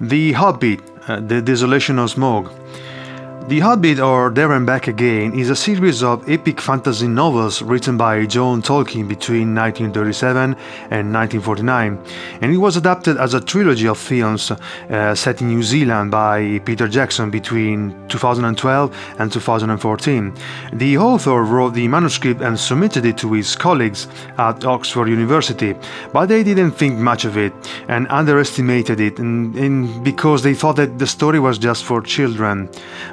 The Hobbit, The Desolation of Smaug. The Hobbit, or There and Back Again, is a series of epic fantasy novels written by John Tolkien between 1937 and 1949, and it was adapted as a trilogy of films set in New Zealand by Peter Jackson between 2012 and 2014. The author wrote the manuscript and submitted it to his colleagues at Oxford University, but they didn't think much of it and underestimated it because they thought that the story was just for children.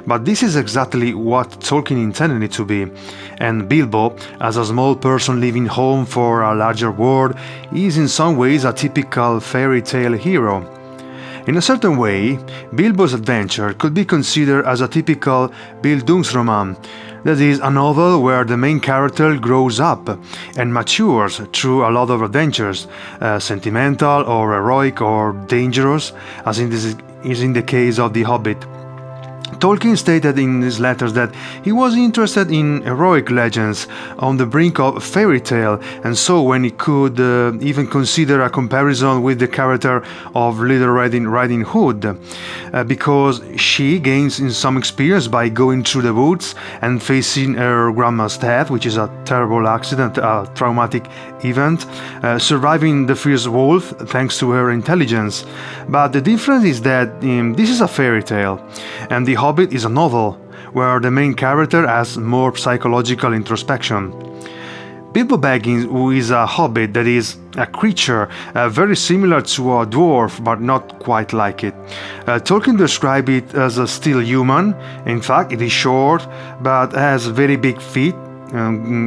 But this is exactly what Tolkien intended it to be, and Bilbo, as a small person leaving home for a larger world, is in some ways a typical fairy tale hero. In a certain way, Bilbo's adventure could be considered as a typical Bildungsroman, that is, a novel where the main character grows up and matures through a lot of adventures, sentimental or heroic or dangerous, as is in the case of The Hobbit. Tolkien stated in his letters that he was interested in heroic legends on the brink of fairy tale, and so when he could even consider a comparison with the character of Little Riding Hood, because she gains in some experience by going through the woods and facing her grandma's death, which is a terrible accident, a traumatic event, surviving the fierce wolf thanks to her intelligence. But the difference is that this is a fairy tale, and The Hobbit is a novel where the main character has more psychological introspection. Bilbo Baggins, who is a hobbit, that is, a creature very similar to a dwarf but not quite like it. Tolkien described it as a still human. In fact, it is short but has very big feet,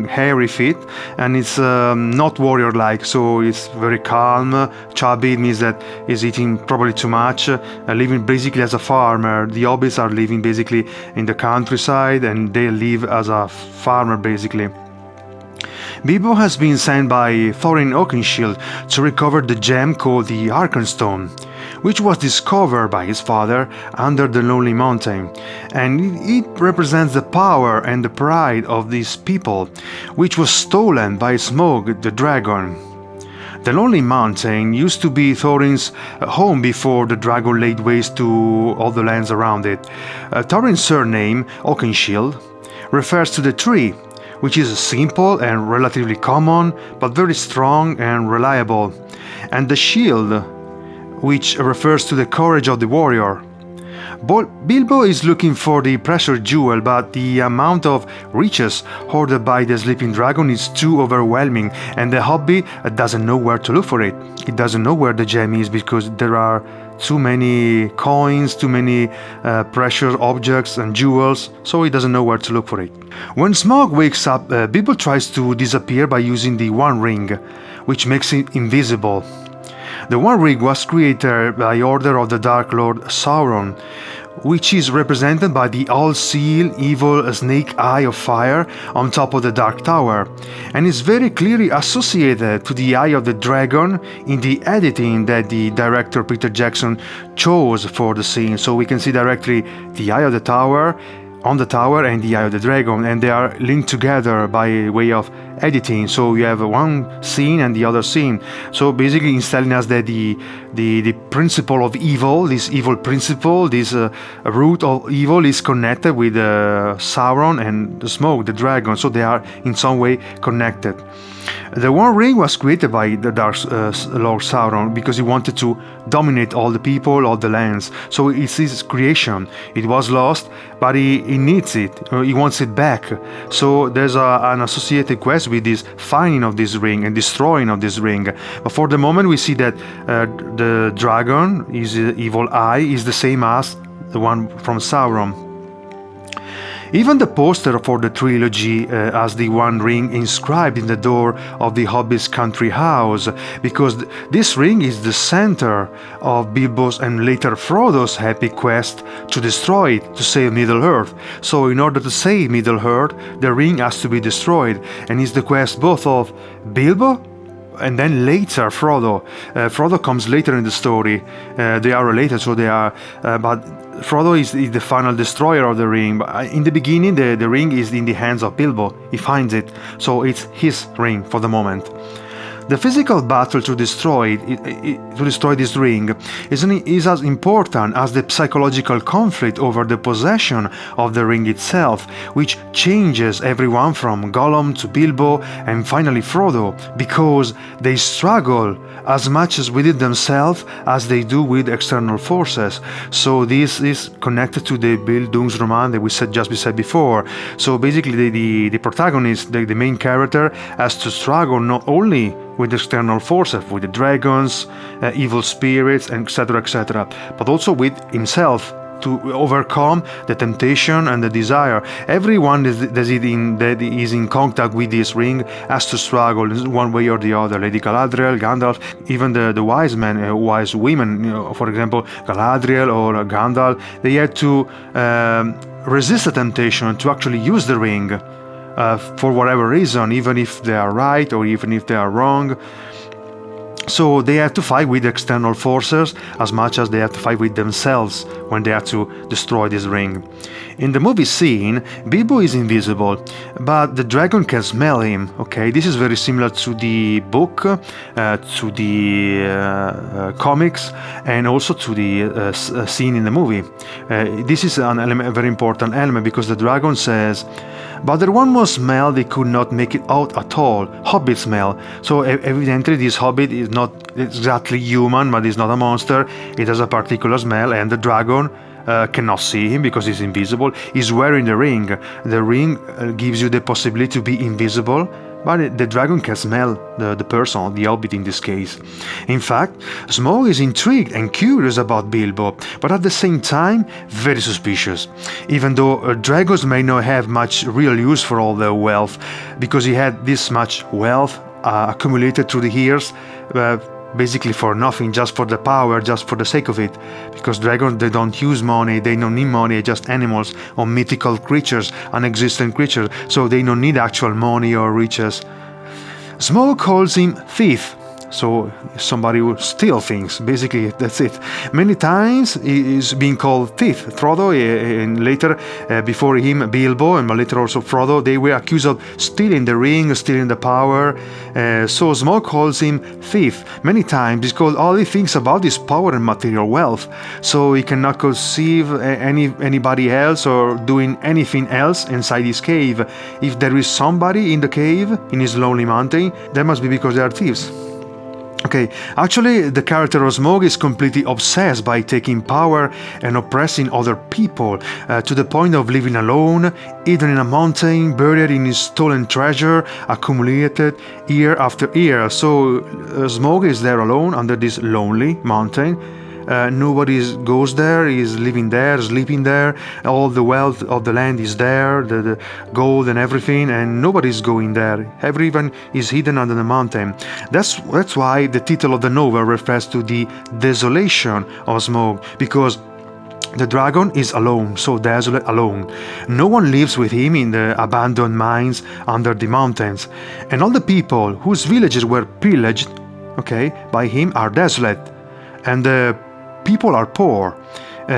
hairy feet, and it's not warrior-like, so it's very calm. Chubby means that he's eating probably too much, living basically as a farmer. The hobbits are living basically in the countryside, and they live as a farmer basically. Bilbo has been sent by Thorin Oakenshield to recover the gem called the Arkenstone, which was discovered by his father under the Lonely Mountain, and it represents the power and the pride of these people, which was stolen by Smaug the dragon. The Lonely Mountain used to be Thorin's home before the dragon laid waste to all the lands around it. Thorin's surname, Oakenshield, refers to the tree, which is simple and relatively common, but very strong and reliable, and the shield, which refers to the courage of the warrior. Bilbo is looking for the precious jewel, but the amount of riches hoarded by the sleeping dragon is too overwhelming, and the hobbit doesn't know where to look for it. It doesn't know where the gem is because there are too many coins, too many precious objects and jewels, so he doesn't know where to look for it. When Smaug wakes up, Bilbo tries to disappear by using the One Ring, which makes him invisible. The One Ring was created by order of the Dark Lord Sauron, which is represented by the all-seeing evil snake eye of fire on top of the Dark Tower, and is very clearly associated to the Eye of the Dragon in the editing that the director Peter Jackson chose for the scene. So we can see directly the Eye of the Tower on the tower and the Eye of the Dragon, and they are linked together by way of editing. So you have one scene and the other scene. So basically it's telling us that the principle of evil, this evil principle, this root of evil is connected with Sauron and the Smaug, the dragon, so they are in some way connected. The One Ring was created by the Dark Lord Sauron because he wanted to dominate all the people, all the lands. So it's his creation. It was lost, but he needs it. He wants it back. So there's an associated quest with this finding of this ring and destroying of this ring. But for the moment, we see that the dragon, his evil eye, is the same as the one from Sauron. Even the poster for the trilogy has the One Ring inscribed in the door of the Hobbit's country house, because this ring is the center of Bilbo's and later Frodo's epic quest to destroy it, to save Middle-earth. So in order to save Middle-earth, the ring has to be destroyed, and it's the quest both of Bilbo and then later Frodo. Frodo comes later in the story. They are related, so they are, but Frodo is the final destroyer of the ring. But in the beginning, the ring is in the hands of Bilbo. He finds it, so it's his ring for the moment. The physical battle to destroy this ring is as important as the psychological conflict over the possession of the ring itself, which changes everyone from Gollum to Bilbo and finally Frodo, because they struggle as much as within themselves as they do with external forces. So this is connected to the Bildungsroman that we said before. So basically the protagonist, the main character, has to struggle not only with external forces, with the dragons, evil spirits, etc., but also with himself, to overcome the temptation and the desire. Everyone that is in contact with this ring has to struggle in one way or the other. Lady Galadriel, Gandalf, even the wise men, wise women, for example, Galadriel or Gandalf, they had to resist the temptation to actually use the ring for whatever reason, even if they are right or even if they are wrong. So they have to fight with external forces as much as they have to fight with themselves when they have to destroy this ring. In the movie scene, Bilbo is invisible, but the dragon can smell him. Okay, this is very similar to the book, to the comics, and also to the scene in the movie. This is an element, a very important element, because the dragon says, "But there one more smell they could not make it out at all, Hobbit smell." So evidently this Hobbit is not exactly human, but he's not a monster. It has a particular smell, and the dragon cannot see him because he's invisible. He's wearing the ring. The ring gives you the possibility to be invisible, but the dragon can smell the person, the Hobbit in this case. In fact, Smaug is intrigued and curious about Bilbo, but at the same time very suspicious. Even though dragons may not have much real use for all their wealth, because he had this much wealth accumulated through the years, basically for nothing, just for the power, just for the sake of it. Because dragons, they don't use money, they don't need money, they're just animals or mythical creatures, unexistent creatures, so they don't need actual money or riches. Smaug calls him thief. So somebody who steals things, basically, that's it. Many times he is being called thief. Frodo, and later, before him, Bilbo, and later also Frodo, they were accused of stealing the ring, stealing the power. So Smaug calls him thief. Many times he's called, all he thinks about is power and material wealth. So he cannot conceive anybody else or doing anything else inside his cave. If there is somebody in the cave, in his lonely mountain, that must be because they are thieves. Okay, actually the character of Smaug is completely obsessed by taking power and oppressing other people, to the point of living alone, hidden in a mountain, buried in his stolen treasure, accumulated year after year. So Smaug is there alone under this lonely mountain. Nobody goes there, he's living there, sleeping there, all the wealth of the land is there, the gold and everything, and nobody's going there. Everyone is hidden under the mountain. That's why the title of the novel refers to the desolation of Smaug, because the dragon is alone, so desolate, alone. No one lives with him in the abandoned mines under the mountains, and all the people whose villages were pillaged, okay, by him are desolate, and the people are poor,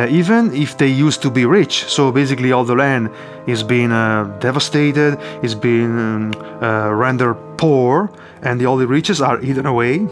even if they used to be rich. So basically all the land is being devastated, is being rendered poor, and all the riches are eaten away.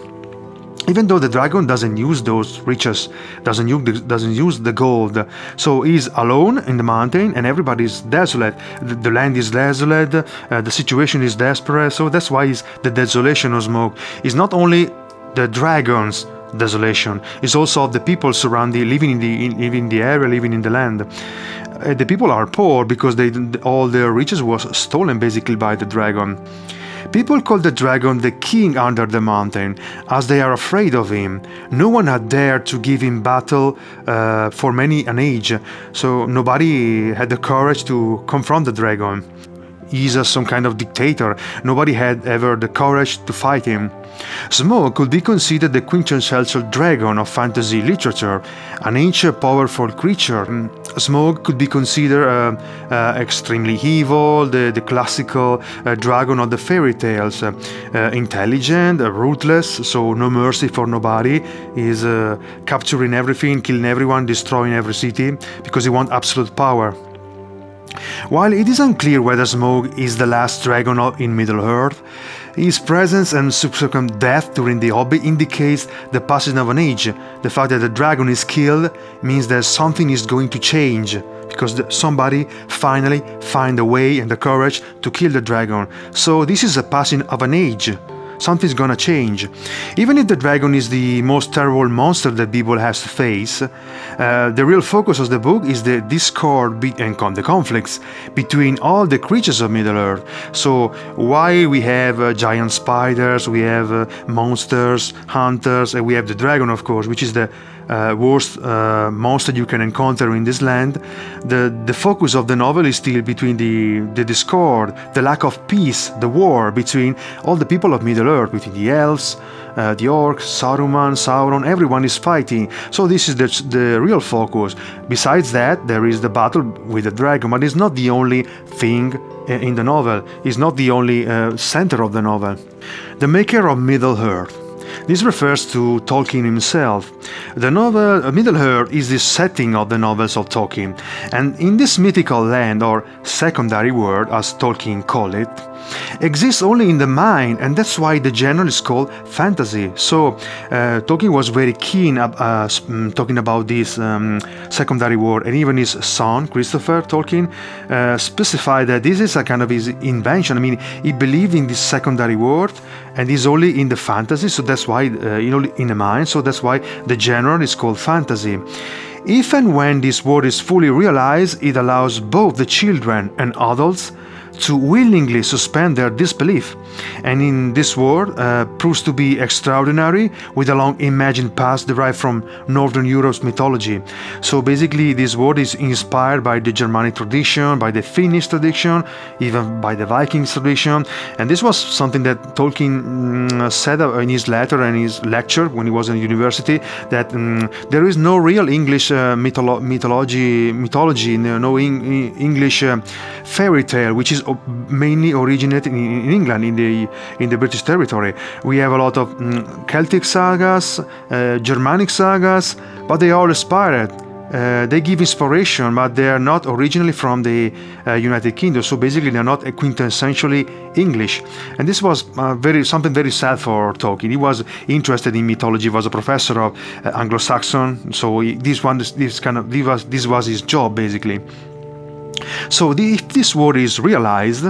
Even though the dragon doesn't use those riches, doesn't use the gold, so he's alone in the mountain, and everybody is desolate. The land is desolate, the situation is desperate. So that's why it's the desolation of Smaug. It's not only the dragons desolation, is also of the people surrounding, living in the area, living in the land. The people are poor because all their riches was stolen basically by the dragon. People call the dragon the king under the mountain, as they are afraid of him. No one had dared to give him battle for many an age, so nobody had the courage to confront the dragon. He's some kind of dictator. Nobody had ever the courage to fight him. Smaug could be considered the quintessential dragon of fantasy literature, an ancient, powerful creature. Smaug could be considered extremely evil, the classical dragon of the fairy tales. Intelligent, ruthless, so no mercy for nobody. He's capturing everything, killing everyone, destroying every city, because he wants absolute power. While it is unclear whether Smaug is the last dragon in Middle-earth, His presence and subsequent death during the Hobbit indicates the passing of an age. The fact that the dragon is killed means that something is going to change, because somebody finally find a way and the courage to kill the dragon. So this is a passing of an age. Something's gonna change. Even if the dragon is the most terrible monster that people has to face, the real focus of the book is the discord and the conflicts between all the creatures of Middle-earth. So why we have giant spiders, we have monsters, hunters, and we have the dragon, of course, which is the worst monster you can encounter in this land. The focus of the novel is still between the discord, the lack of peace, the war between all the people of Middle-earth, between the elves, the orcs, Sauron, everyone is fighting. So this is the real focus. Besides that, there is the battle with the dragon, but it's not the only thing in the novel. It's not the only center of the novel. The maker of Middle-earth. This refers to Tolkien himself. The novel Middle-earth is the setting of the novels of Tolkien, and in this mythical land, or secondary world as Tolkien called it, exists only in the mind, and that's why the genre is called fantasy. So Tolkien was very keen talking about this secondary world, and even his son Christopher Tolkien specified that this is a kind of his invention. I mean, he believed in this secondary world, and is only in the fantasy, so that's why in the mind. So that's why the genre is called fantasy. If and when this world is fully realized, it allows both the children and adults to willingly suspend their disbelief, and in this world proves to be extraordinary, with a long imagined past derived from Northern Europe's mythology. So basically this world is inspired by the Germanic tradition, by the Finnish tradition, even by the Vikings tradition, and this was something that Tolkien said in his letter and his lecture when he was in university, that there is no real English mythology, no English fairy tale which is mainly originated in England, in the British territory. We have a lot of Celtic sagas, Germanic sagas, but they are inspired. They give inspiration, but they are not originally from the United Kingdom. So basically, they are not quintessentially English. And this was something very sad for Tolkien. He was interested in mythology. He was a professor of Anglo-Saxon. So this was his job basically. So if this world is realized,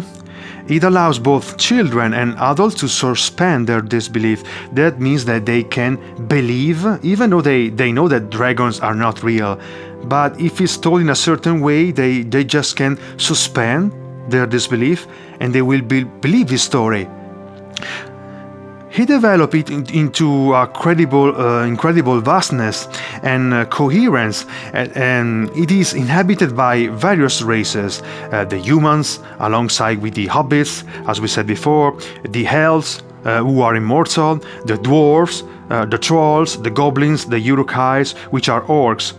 it allows both children and adults to suspend their disbelief. That means that they can believe, even though they know that dragons are not real. But if it's told in a certain way, they just can suspend their disbelief, and they will believe this story. He developed it into a incredible vastness and coherence, and it is inhabited by various races, the humans, alongside with the hobbits, as we said before, the elves, who are immortal, the dwarves, the trolls, the goblins, the Uruk-hais, which are orcs.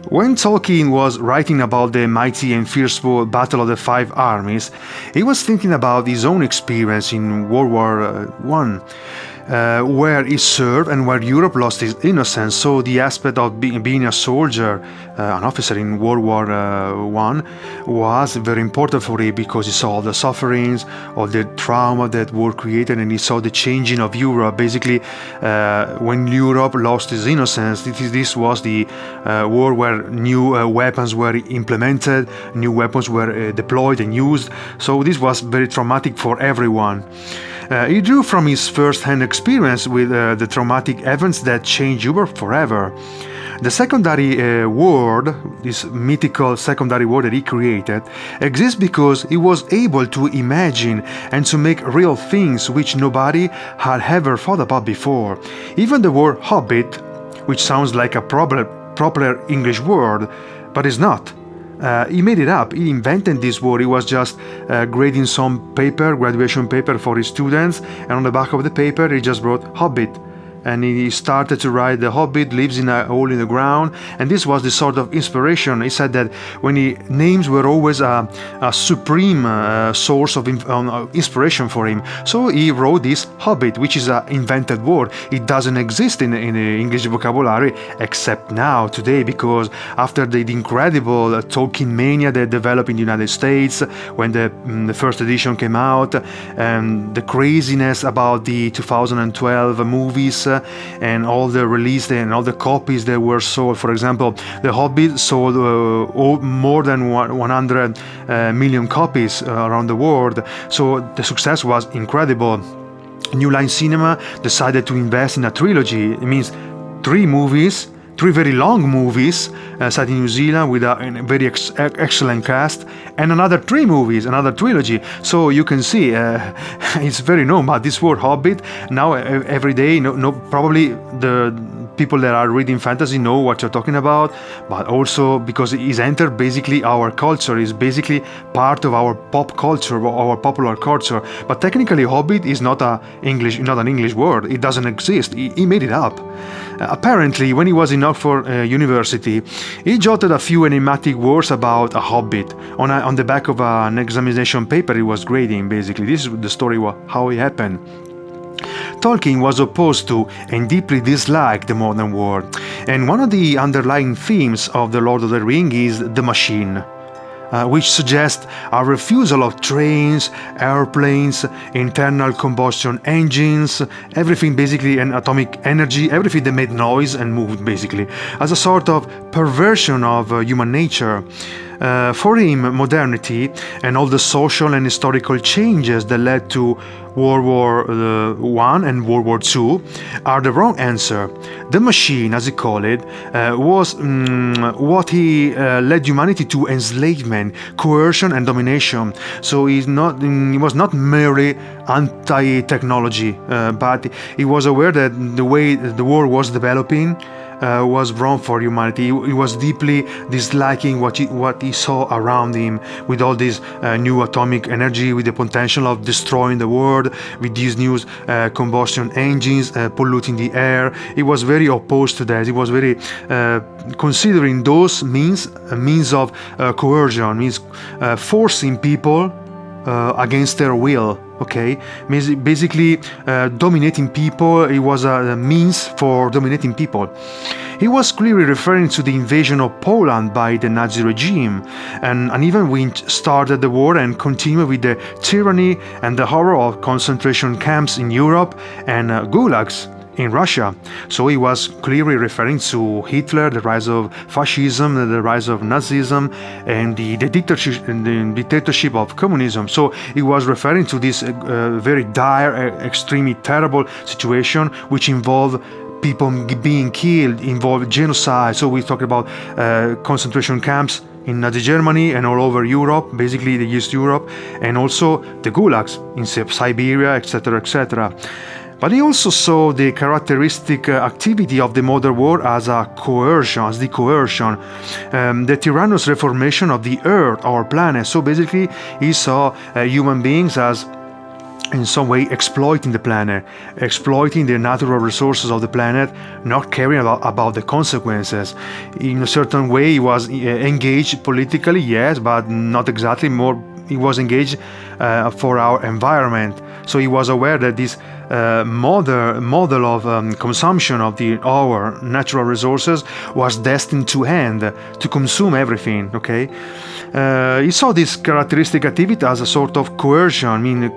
When Tolkien was writing about the mighty and fearful Battle of the Five Armies, he was thinking about his own experience in World War I, where he served and where Europe lost his innocence. So the aspect of being a soldier, an officer in World War I, was very important for him, because he saw all the sufferings, all the trauma that war created, and he saw the changing of Europe. Basically, when Europe lost his innocence, this was the war where new weapons were implemented, new weapons were deployed and used. So this was very traumatic for everyone. He drew from his first-hand experience with the traumatic events that changed Europe forever. The secondary world, this mythical secondary world that he created, exists because he was able to imagine and to make real things which nobody had ever thought about before. Even the word Hobbit, which sounds like a proper English word, but is not. He made it up. He invented this word. He was just grading some paper, graduation paper for his students, and on the back of the paper he just wrote Hobbit. and he started to write The Hobbit lives in a hole in the ground, and this was the sort of inspiration. He said that names were always a supreme source of inspiration for him. So he wrote this Hobbit, which is an invented word. It doesn't exist in the English vocabulary except now, today, because after the incredible Tolkien mania that developed in the United States when the first edition came out, and the craziness about the 2012 movies and all the release and all the copies that were sold. For example, The Hobbit sold more than 100 million copies around the world. So the success was incredible. New Line Cinema decided to invest in a trilogy. It means 3 movies, 3 very long movies set in New Zealand with a very excellent cast, and another 3 movies, another trilogy. So you can see it's very known. But this word Hobbit now every day, probably the people that are reading fantasy know what you're talking about, but also because it is entered basically our culture, is basically part of our pop culture, our popular culture. But technically, Hobbit is not an English word. It doesn't exist. He made it up. Apparently, when he was in Oxford University, he jotted a few enigmatic words about a hobbit on the back of an examination paper he was grading. Basically, this is the story how it happened. Tolkien was opposed to and deeply disliked the modern world, and one of the underlying themes of The Lord of the Rings is the machine, which suggests a refusal of trains, airplanes, internal combustion engines, everything basically, and atomic energy, everything that made noise and moved basically, as a sort of perversion of human nature. For him, modernity and all the social and historical changes that led to World War I and World War II are the wrong answer. The machine, as he called it, was what he led humanity to: enslavement, coercion, and domination. So he was not merely anti-technology, but he was aware that the way the world was developing was wrong for humanity. He was deeply disliking what he saw around him, with all this new atomic energy, with the potential of destroying the world, with these new combustion engines polluting the air. He was very opposed to that. He was very considering those means of coercion, means forcing people against their will. Okay, basically dominating people. It was a means for dominating people. He was clearly referring to the invasion of Poland by the Nazi regime, and even when started the war and continued with the tyranny and the horror of concentration camps in Europe and gulags in Russia. So he was clearly referring to Hitler, the rise of fascism, the rise of Nazism, and the dictatorship of communism. So he was referring to this very dire, extremely terrible situation, which involved people being killed, involved genocide. So we talk about concentration camps in Nazi Germany and all over Europe, basically the East Europe, and also the gulags in Siberia, etc., etc. But he also saw the characteristic activity of the modern world as a coercion, the tyrannous reformation of the Earth, our planet. So basically, he saw human beings as, in some way, exploiting the planet, exploiting the natural resources of the planet, not caring about the consequences. In a certain way, he was engaged politically, yes, but not exactly. More, he was engaged for our environment. So he was aware that this model of consumption of our natural resources was destined to end, to consume everything. Okay, he saw this characteristic activity as a sort of coercion,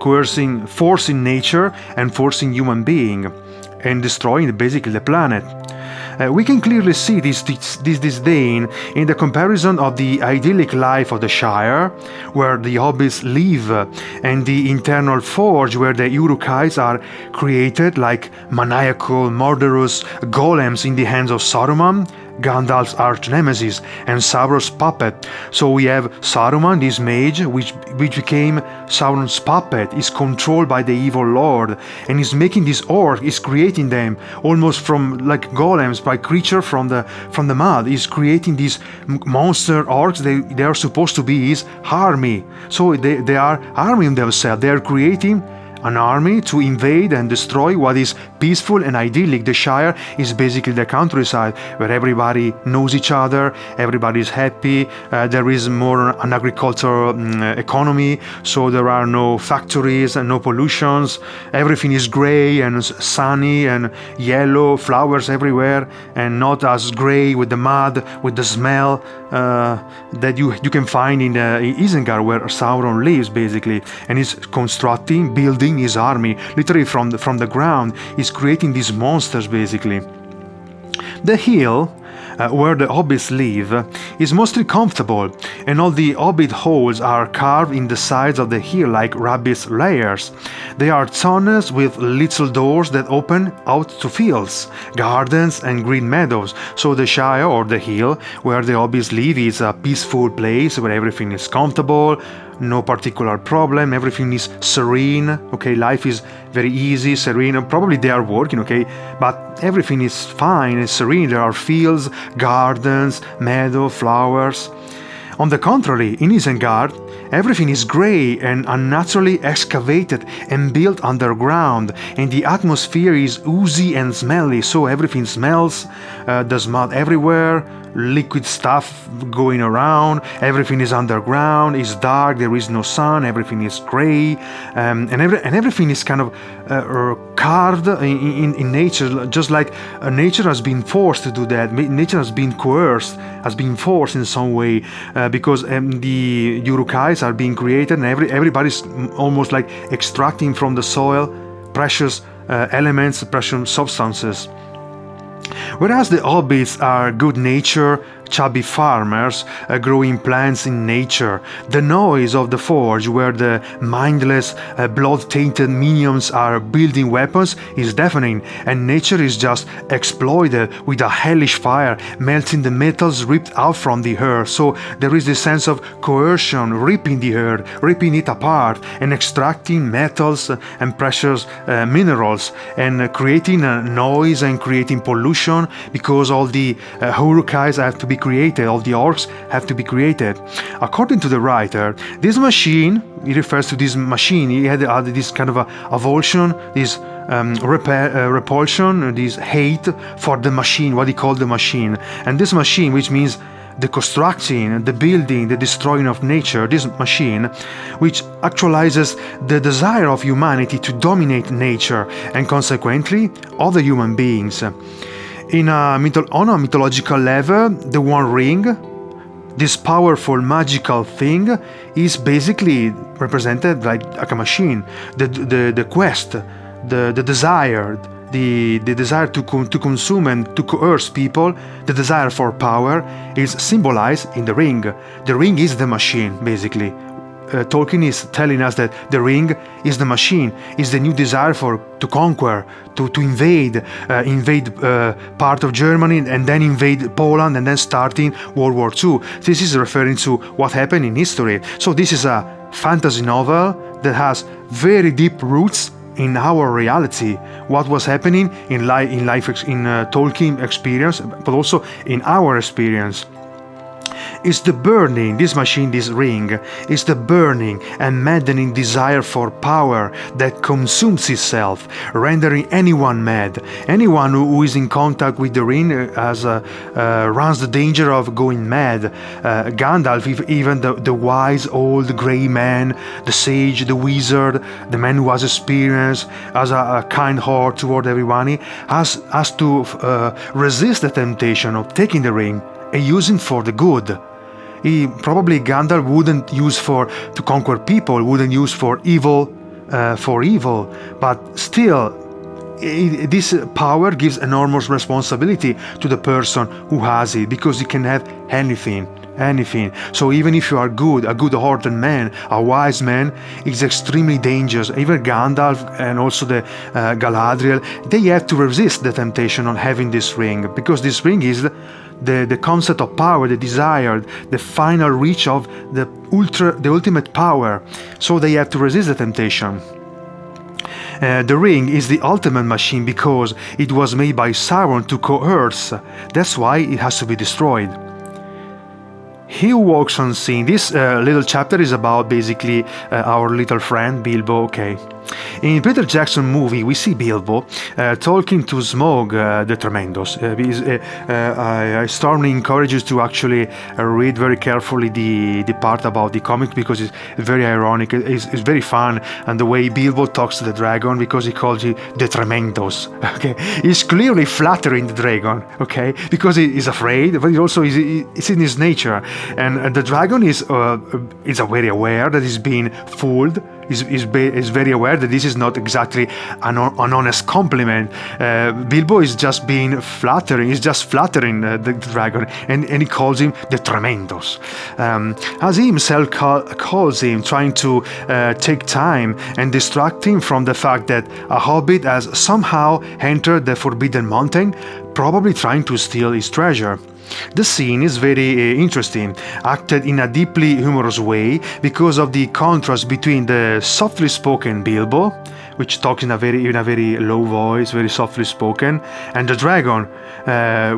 forcing nature and forcing human being, and destroying basically the planet. We can clearly see this disdain in the comparison of the idyllic life of the Shire, where the hobbits live, and the internal forge, where the Uruk-hais are created like maniacal, murderous golems in the hands of Saruman, Gandalf's arch-nemesis, and Sauron's puppet. So we have Saruman, this mage, which became Sauron's puppet, is controlled by the evil lord, and is making these orcs, is creating them almost from like golems, by creature from the mud. Is creating these monster orcs. They are supposed to be his army. So they are arming themselves. They are creating an army to invade and destroy what is peaceful and idyllic. The Shire is basically the countryside where everybody knows each other, everybody is happy, there is more an agricultural economy, so there are no factories and no pollutions, everything is grey and sunny and yellow, flowers everywhere, and not as grey with the mud, with the smell that you can find in Isengard, where Sauron lives basically, and is constructing, building his army literally from the ground. He's creating these monsters basically. The hill where the hobbits live is mostly comfortable, and all the hobbit holes are carved in the sides of the hill like rabbits' lairs. They are tunnels with little doors that open out to fields, gardens and green meadows. So the Shire, or the hill where the hobbits live, is a peaceful place where everything is comfortable, no particular problem, everything is serene, okay, life is very easy, serene, probably they are working, okay, but everything is fine and serene. There are fields, gardens, meadow, flowers. On the contrary, in Isengard, everything is grey and unnaturally excavated and built underground, and the atmosphere is oozy and smelly, so everything smells, there's mud everywhere, liquid stuff going around, everything is underground, it's dark, there is no sun, everything is grey, and everything is kind of carved in nature, just like nature has been forced to do that. Nature has been coerced, has been forced in some way, because the Uruk-hais are being created, and everybody's almost like extracting from the soil precious elements, precious substances. Whereas the hobbits are good-natured, chubby farmers growing plants in nature, the noise of the forge, where the mindless, blood-tainted minions are building weapons, is deafening, and nature is just exploited with a hellish fire, melting the metals ripped out from the earth. So there is this sense of coercion, ripping the earth, ripping it apart, and extracting metals and precious minerals, and creating noise and creating pollution, because all the Uruk-hais have to be created, all the orcs have to be created. According to the writer, this machine, he refers to this machine, he had this kind of a avulsion, this repulsion, this hate for the machine, what he called the machine. And this machine, which means the constructing, the building, the destroying of nature, this machine, which actualizes the desire of humanity to dominate nature and consequently other human beings. On a mythological level, the One Ring, this powerful magical thing, is basically represented like a machine. The quest, the desire, the desire to consume and to coerce people, the desire for power, is symbolized in the ring. The ring is the machine, basically. Tolkien is telling us that the ring is the machine, is the new desire to conquer, to invade part of Germany, and then invade Poland, and then starting World War II. This is referring to what happened in history. So this is a fantasy novel that has very deep roots in our reality, what was happening in Tolkien experience, but also in our experience. Is the burning, this machine, this ring, is the burning and maddening desire for power that consumes itself, rendering anyone mad. Anyone who is in contact with the ring runs the danger of going mad. Gandalf, even the wise old grey man, the sage, the wizard, the man who has experience, has a kind heart toward everyone, has to resist the temptation of taking the ring and using for the good. Gandalf wouldn't use to conquer people, wouldn't use for evil, but still, this power gives enormous responsibility to the person who has it, because he can have anything. So even if you are good, a good-hearted man, a wise man, it's extremely dangerous. Even Gandalf and also the Galadriel, they have to resist the temptation on having this ring, because this ring is the concept of power, the desire, the final reach of the ultimate power. So they have to resist the temptation. The ring is the ultimate machine because it was made by Sauron to coerce. That's why it has to be destroyed. He walks unseen. This little chapter is about basically our little friend Bilbo. Okay. In Peter Jackson movie, we see Bilbo talking to Smaug the Tremendous. I strongly encourage you to actually read very carefully the part about the comic, because it's very ironic. It's very fun, and the way Bilbo talks to the dragon, because he calls you the Tremendous. Okay, he's clearly flattering the dragon. Okay, because he is afraid, but he also it's in his nature, and the dragon is very aware that he's being fooled. Is very aware that this is not exactly an honest compliment. Bilbo is just being flattering. He's just flattering the dragon, and he calls him the Tremendous, as he himself calls him, trying to take time and distract him from the fact that a hobbit has somehow entered the Forbidden Mountain, probably trying to steal his treasure. The scene is very interesting, acted in a deeply humorous way because of the contrast between the softly spoken Bilbo, which talks in a very low voice, very softly spoken, and the dragon,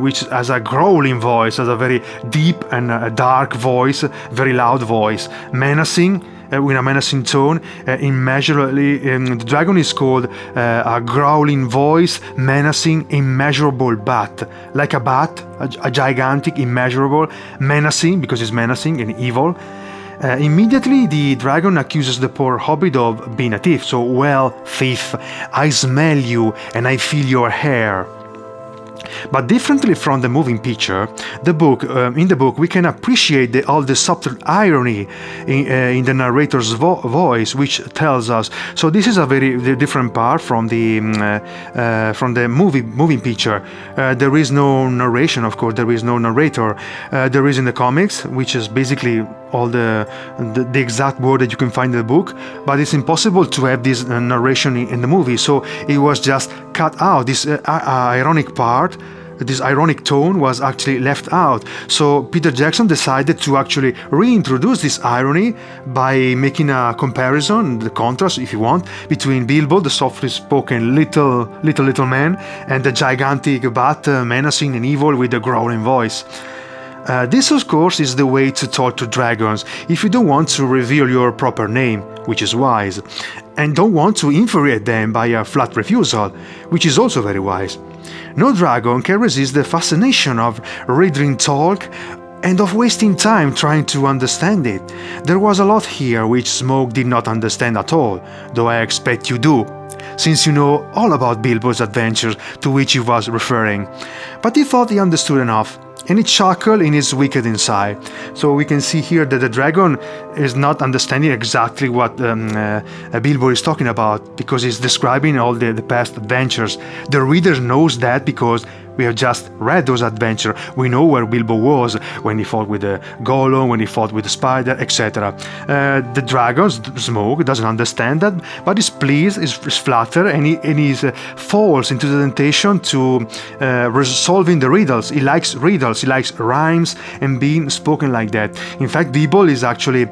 which has a growling voice, has a very deep and dark voice, very loud voice, menacing. With a menacing tone, immeasurably. The dragon is called a growling voice, menacing, immeasurable bat. Like a bat, a gigantic, immeasurable, menacing, because it's menacing and evil. Immediately, the dragon accuses the poor hobbit of being a thief. So, well, thief, I smell you and I feel your hair. But differently from the moving picture, in the book we can appreciate all the subtle irony in the narrator's voice, which tells us. So this is a very different part from the moving picture. There is no narration, of course. There is no narrator. There is in the comics, which is basically all the exact word that you can find in the book, but it's impossible to have this narration in the movie, so it was just cut out. This ironic part, this ironic tone was actually left out. So Peter Jackson decided to actually reintroduce this irony by making a comparison, the contrast, if you want, between Bilbo, the softly spoken little man, and the gigantic bat, menacing and evil with a growling voice. This, of course, is the way to talk to dragons if you don't want to reveal your proper name, which is wise, and don't want to infuriate them by a flat refusal, which is also very wise. No dragon can resist the fascination of reading talk and of wasting time trying to understand it. There was a lot here which Smaug did not understand at all, though I expect you do, since you know all about Bilbo's adventures to which he was referring. But he thought he understood enough, and he chuckled in his wicked inside. So we can see here that the dragon is not understanding exactly what Bilbo is talking about, because he's describing all the past adventures. The reader knows that because we have just read those adventures. We know where Bilbo was when he fought with the Gollum, when he fought with the spider, etc. The dragon, Smaug, doesn't understand that, but is pleased, is flattered, and he falls into the temptation to resolving the riddles. He likes riddles, he likes rhymes and being spoken like that. In fact, Bilbo is actually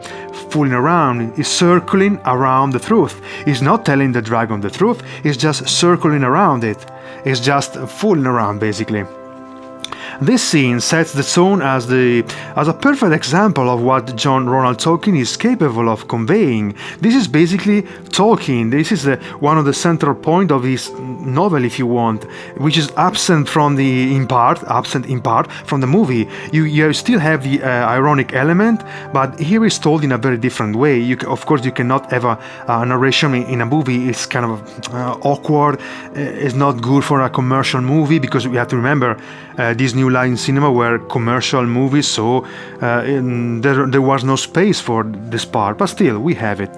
fooling around, he's circling around the truth. He's not telling the dragon the truth, he's just circling around it. He's just fooling around, basically. This scene sets the tone as a perfect example of what John Ronald Tolkien is capable of conveying. This is basically Tolkien. This is one of the central point of his novel, if you want, which is absent in part from the movie. You still have the ironic element, but here it's told in a very different way. Of course, you cannot have a narration in a movie. It's kind of awkward. It's not good for a commercial movie, because we have to remember these new line cinema were commercial movies, so there was no space for this part, but still we have it.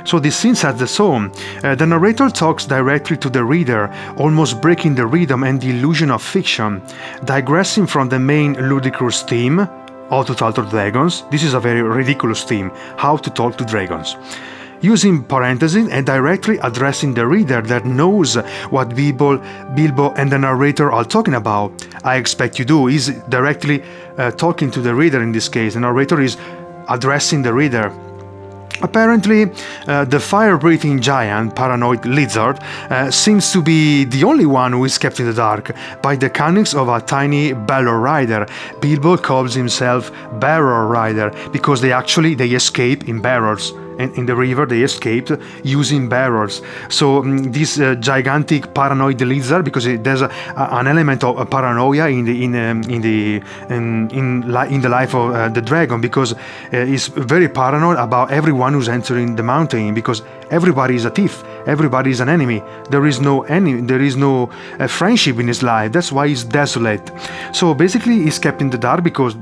So this scene sets the tone. The narrator talks directly to the reader, almost breaking the rhythm and the illusion of fiction, digressing from the main ludicrous theme, how to talk to dragons. This is a very ridiculous theme, how to talk to dragons. Using parentheses and directly addressing the reader that knows what Bilbo and the narrator are talking about. I expect you do. He's directly talking to the reader in this case. The narrator is addressing the reader. Apparently, the fire-breathing giant, paranoid lizard, seems to be the only one who is kept in the dark by the cunnings of a tiny barrel rider. Bilbo calls himself Barrel Rider because they escape in barrels. And in the river they escaped using barrels. So this gigantic paranoid lizard, because there's an element of paranoia in the life of the dragon, because he's very paranoid about everyone who's entering the mountain, because everybody is a thief, everybody is an enemy. There is no friendship in his life. That's why he's desolate. So basically he's kept in the dark because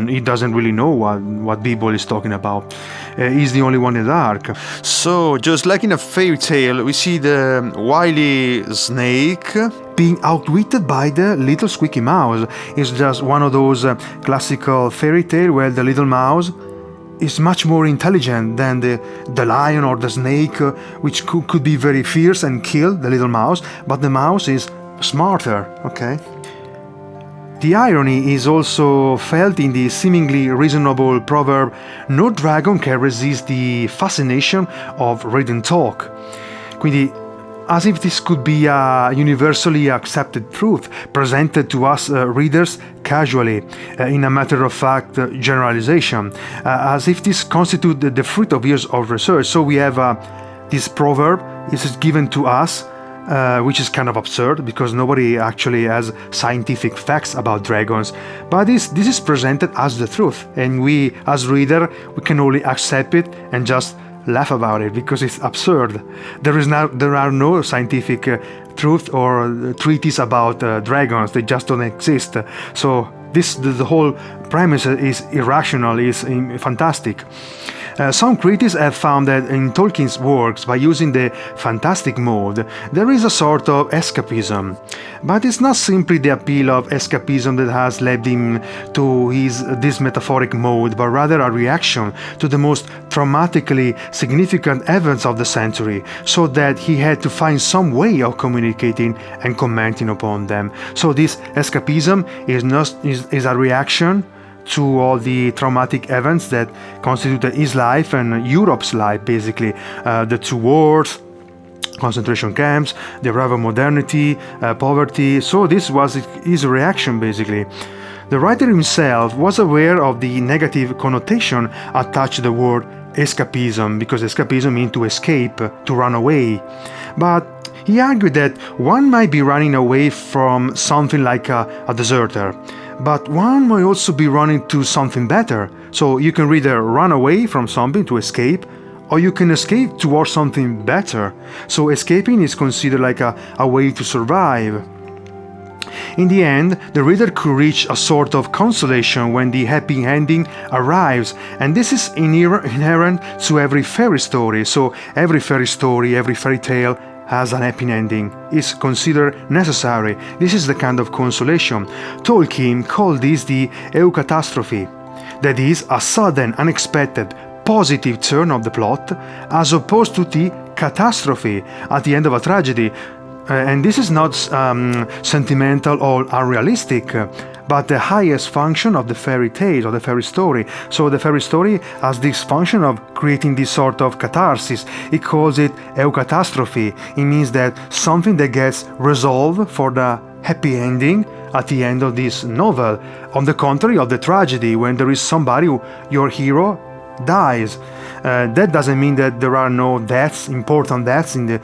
he doesn't really know what Bilbo is talking about. He's the only one in the dark. So just like in a fairy tale, we see the wily snake being outwitted by the little squeaky mouse. It's just one of those classical fairy tale where the little mouse is much more intelligent than the lion or the snake, which could be very fierce and kill the little mouse, but the mouse is smarter, okay? The irony is also felt in the seemingly reasonable proverb, "No dragon can resist the fascination of written talk." Quindi, as if this could be a universally accepted truth, presented to us readers casually, in a matter-of-fact generalization, as if this constitutes the fruit of years of research. So we have this proverb, this is given to us, which is kind of absurd because nobody actually has scientific facts about dragons, but this is presented as the truth, and we as reader, we can only accept it and just laugh about it because it's absurd. There are no scientific truth or treatise about dragons. They just don't exist. So the whole premise is irrational, is fantastic. Some critics have found that in Tolkien's works, by using the fantastic mode, there is a sort of escapism. But it's not simply the appeal of escapism that has led him to this metaphoric mode, but rather a reaction to the most traumatically significant events of the century, so that he had to find some way of communicating and commenting upon them. So this escapism is a reaction to all the traumatic events that constituted his life and Europe's life, basically. The two wars, concentration camps, the arrival of modernity, poverty. So this was his reaction, basically. The writer himself was aware of the negative connotation attached to the word escapism, because escapism means to escape, to run away. But he argued that one might be running away from something like a deserter, but one might also be running to something better. So you can either run away from something to escape, or you can escape towards something better. So escaping is considered like a way to survive. In the end, the reader could reach a sort of consolation when the happy ending arrives, and this is inherent to every fairy story. So every fairy story, every fairy tale has an happy ending, is considered necessary. This is the kind of consolation. Tolkien called this the eucatastrophe, that is, a sudden, unexpected, positive turn of the plot, as opposed to the catastrophe at the end of a tragedy. And this is not sentimental or unrealistic, but the highest function of the fairy tale or the fairy story. So the fairy story has this function of creating this sort of catharsis. He calls it eucatastrophe. It means that something that gets resolved for the happy ending at the end of this novel. On the contrary of the tragedy, when there is somebody your hero dies. That doesn't mean that there are no deaths, important deaths in the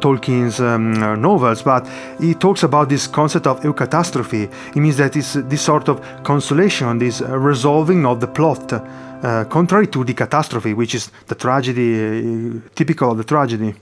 Tolkien's novels, but he talks about this concept of eucatastrophe. It means that it's this sort of consolation, this resolving of the plot, contrary to the catastrophe, which is the tragedy, typical of the tragedy.